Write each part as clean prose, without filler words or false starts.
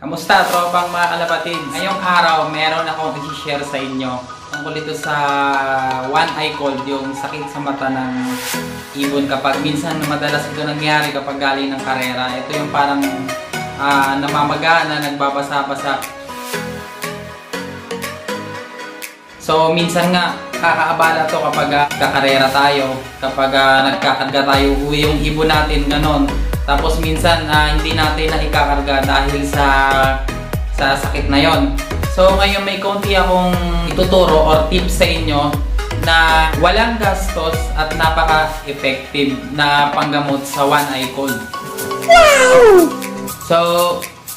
Kamusta, tropang mga kalapatid? Ngayong araw, meron akong i-share sa inyo tungkol ito sa one eye cold, yung sakit sa mata ng ibon kapag minsan madalas ito nangyari kapag galing ng karera. Ito yung parang namamaga na nagbabasa-basa. So minsan nga kakaabala to kapag kakarera tayo, kapag nagkakarga tayo, uwi yung ibon natin, ganon. Tapos minsan hindi natin na ikakarga dahil sa sakit na yon. So ngayon may konti akong ituturo or tips sa inyo na walang gastos at napaka-effective na panggamot sa one eye cold. Wow! So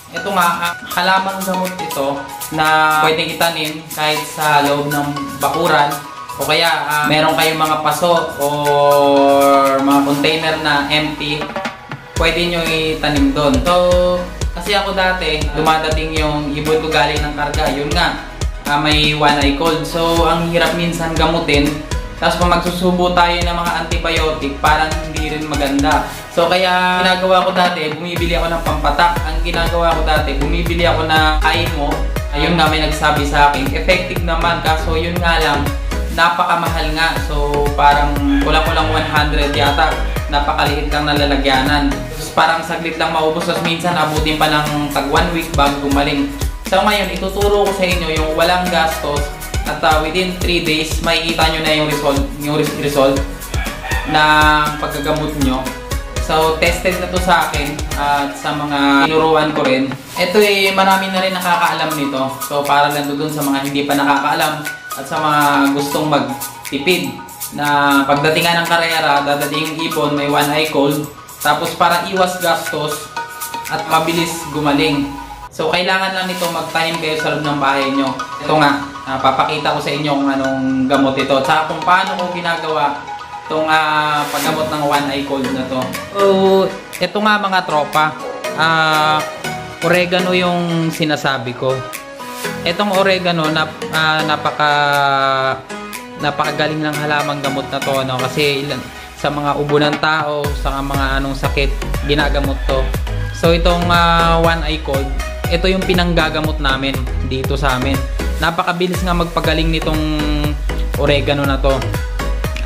ito nga, halamang gamot ito na pwedeng itanim kahit sa loob ng bakuran o kaya meron kayong mga paso or mga container na empty, pwede nyo itanim doon. So, kasi ako dati, dumadating yung ibon ko galing ng karga, yun nga, may one eye cold. So, ang hirap minsan gamutin. Tapos kung magsusubo tayo ng mga antibiotic, parang hindi rin maganda. So, kaya ginagawa ko dati, bumibili ako ng pampatak. Ang ginagawa ko dati, bumibili ako na IMO. Ayun nga, may nagsabi sa akin, effective naman. Kaso yun nga lang, napakamahal nga. So, parang kulang-kulang 100 yata. Napakaliit lang na lalagyanan. Tapos parang saglit lang maubos. Tapos minsan abutin pa ng tag 1 week bago gumaling. So ngayon, ituturo ko sa inyo yung walang gastos at within 3 days, makikita nyo na yung result na paggagamot nyo. So tested na to sa akin at sa mga tinuruan ko rin. Ito marami na rin nakakaalam nito. So para lang doon sa mga hindi pa nakakaalam at sa mga gustong magtipid na pagdating ng karera, dadating yung ibon, may one eye cold, tapos para iwas gastos at mabilis gumaling. So kailangan lang nito mag-time kayo sa loob ng bahay nyo. Ito nga, papakita ko sa inyo kung anong gamot ito at saka kung paano ko ginagawa itong paggamot ng one eye cold na to. So ito nga mga tropa, oregano yung sinasabi ko. Itong oregano napakagaling ng halamang gamot na to, no? Kasi sa mga ubo ng tao, sa mga anong sakit, ginagamot to. So itong one eye cold, ito yung pinanggagamot namin dito sa amin. Napakabilis nga magpagaling nitong oregano na to.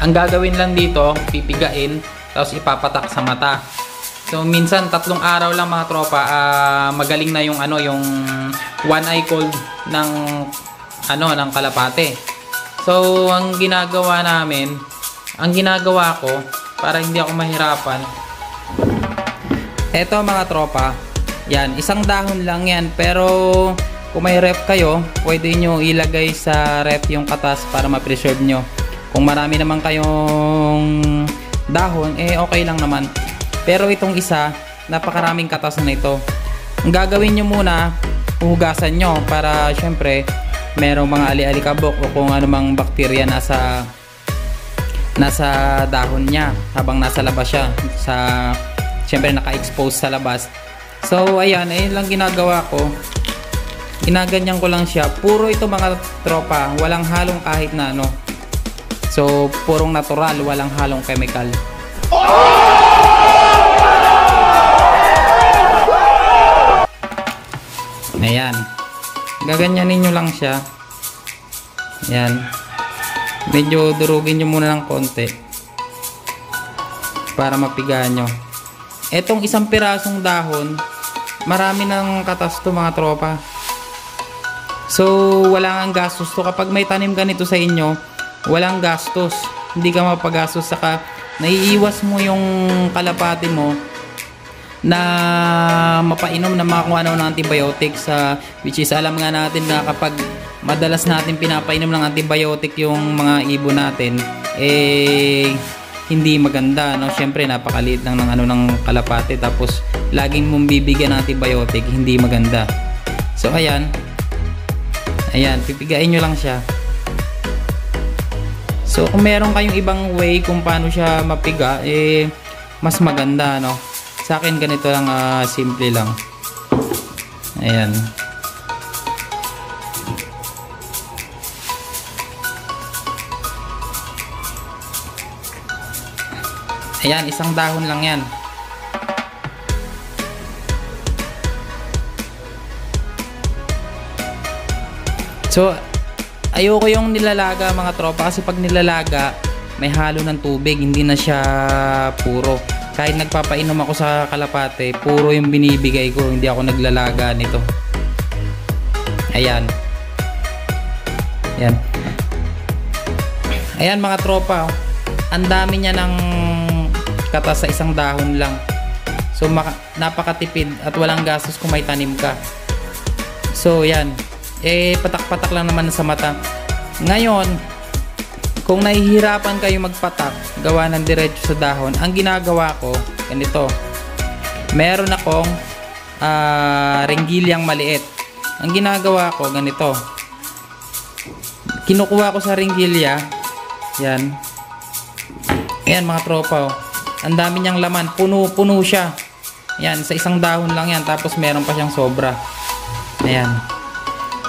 Ang gagawin lang dito, pipigain, tapos ipapatak sa mata. So minsan 3 araw lang mga tropa, magaling na yung yung one eye cold ng ng kalapate. So, ang ginagawa ko, para hindi ako mahirapan, eto mga tropa, yan, isang dahon lang yan, pero kung may ref kayo, pwede nyo ilagay sa ref yung katas para ma-preserve nyo. Kung marami naman kayong dahon, okay lang naman. Pero itong isa, napakaraming katas na ito. Ang gagawin nyo muna, huhugasan nyo para syempre, merong mga ali-alikabok o kung anumang bakterya nasa dahon niya habang nasa labas siya, syempre naka-expose sa labas. So ayan, ayun lang ginagawa ko, ginaganyan ko lang siya. Puro ito mga tropa, walang halong kahit na ano. So purong natural, walang halong chemical. Ayan, gaganyanin nyo lang siya. Yan. Medyo durugin nyo muna ng konti para mapigaan nyo. Etong isang pirasong dahon, marami ng katas to mga tropa. So walang gastos to. Kapag may tanim ganito sa inyo, walang gastos. Hindi ka mapagastos, saka naiiwas mo yung kalapati mo na mapainom na mga kung ano ng antibiotics, which is alam nga natin na kapag madalas natin pinapainom ng antibiotic yung mga ibon natin, hindi maganda, no? Syempre napakaliit lang ng ng kalapate, tapos laging mong bibigyan ng antibiotic, hindi maganda. So ayan, pipigain nyo lang siya. So kung meron kayong ibang way kung paano siya mapiga, mas maganda, no? Sa akin ganito lang, simple lang. Ayan. Ayan, isang dahon lang yan. So, ayoko yung nilalaga mga tropa kasi pag nilalaga, may halo ng tubig, hindi na siya puro. Kahit nagpapainom ako sa kalapate, puro yung binibigay ko, hindi ako naglalaga nito. Ayan. Ayan. Ayan mga tropa, oh. Ang dami niya ng katas sa isang dahon lang. So napakatipid at walang gastos kung may tanim ka. So yan. Patak-patak lang naman sa mata. Ngayon, kung nahihirapan kayo magpatak, gawa ng diretso sa dahon, ang ginagawa ko, ganito. Meron akong ringgilyang maliit. Ang ginagawa ko, ganito. Kinukuha ko sa ringgilya. Yan. Ayan mga tropa, oh. Ang dami niyang laman. Puno-puno siya. Yan, sa isang dahon lang yan. Tapos meron pa siyang sobra. Ayan.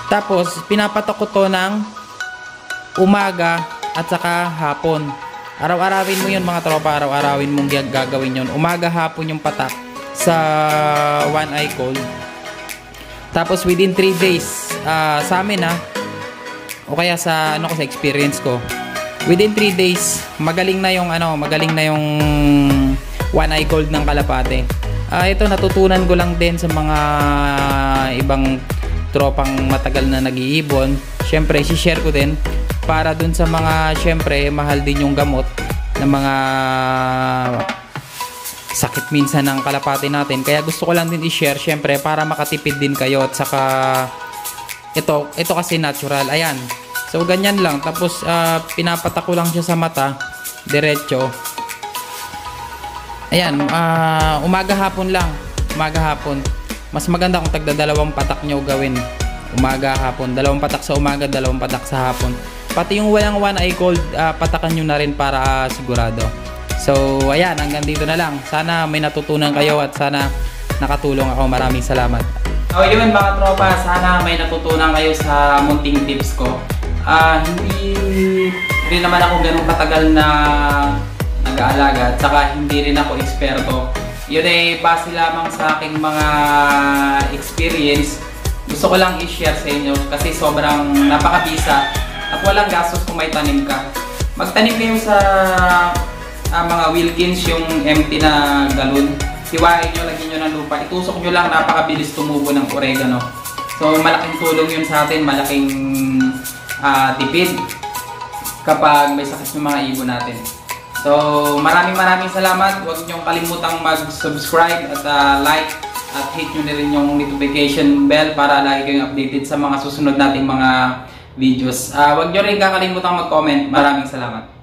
Tapos, pinapatak ko to ng umaga at saka hapon. Araw-arawin mo yun mga tropa. Araw-arawin mong gagawin yun. Umaga, hapon yung patak sa one eye cold. Tapos within 3 days, sa amin o kaya sa sa experience ko, within 3 days, magaling na yung one eye cold ng kalapate. Ito natutunan ko lang din sa mga ibang tropang matagal na nag-iibon. Syempre, i-share ko din para dun sa mga syempre mahal din yung gamot ng mga sakit minsan ng kalapate natin. Kaya gusto ko lang din i-share syempre para makatipid din kayo at saka ito kasi natural. Ayan. So ganyan lang. Tapos pinapatak ko lang siya sa mata diretso. Ayan, umaga hapon lang. Umaga hapon. Mas maganda kung tagda-dalawang patak nyo gawin. Umaga hapon. 2 patak sa umaga, 2 patak sa hapon. Pati yung walang one eye cold, patakan nyo na rin para sigurado. So, ayan, hanggang dito na lang. Sana may natutunan kayo at sana nakatulong ako. Maraming salamat. So, yun mga tropa, sana may natutunan kayo sa munting tips ko. Hindi rin naman ako ganun katagal na nag-aalaga at saka hindi rin ako eksperto. Yun ay base lamang sa aking mga experience. Gusto ko lang i-share sa inyo kasi sobrang napakabisa at walang gastos kung may tanim ka. Magtanim kayo sa mga Wilkins, yung empty na galon. Hiwain nyo, lagyan nyo ng lupa. Itusok nyo lang, napakabilis tumubo ng oregano. So malaking tulong yun sa atin, malaking tipid kapag may sakit ng mga ibon natin. So maraming salamat. Huwag nyo kalimutang mag-subscribe at like at hit nyo na rin yung notification bell para lagi kayong updated sa mga susunod nating mga videos. Huwag nyo rin kakalimutang mag-comment. Maraming salamat.